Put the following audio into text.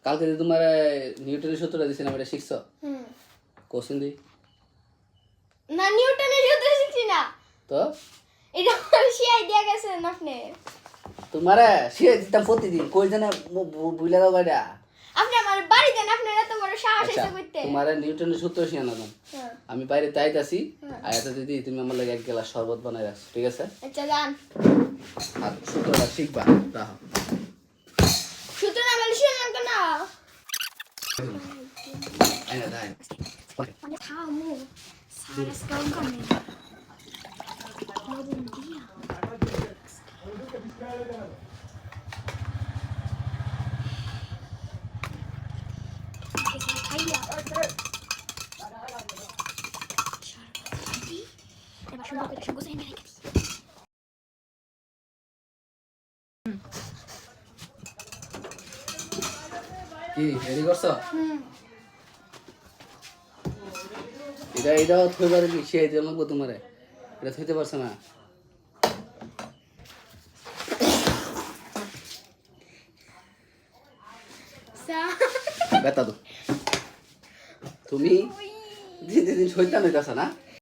কালকে যে তোমার নিউটনের সূত্রটা দিছি না, এটা শিখছো? কোশ্চেন দি না, নিউটনের সূত্র শিখছি না তো। এটা শিয়াই দিয়া গেছেন আপনি। তোমারে শিয়ে দিতাম প্রতিদিন, কই জানা বুইলা দাও গাড়া। আপনি আমার বাড়ি দেন, আপনার এত বড় সাহস আচ্ছা, হইছে কইতে। তোমারে নিউটনের সূত্র শিয়া না দাম। আমি বাইরে তাইতাছি, আর এটা দিদি তুমি আমার লাগে এক গ্লাস শরবত বানাই রাখছো, ঠিক আছে? আচ্ছা যান। আর সূত্রটা শিখবা, রাখো। সূত্র না বলে শুনুন তো না। আইনা দাই। মানে থামো, সারাস কাম করে লবণ দিয়া। এবার সুন্দর করে সব গোছাই নিয়ে রেখে দিই। কি রেডি করছো? এটাও থইবার কি শিয়াই দিলাম লাগবো তোমারে, এটা থইতে পারছো না। বেতা তো তুমি দিন দিন শৈতান হইতাছ না।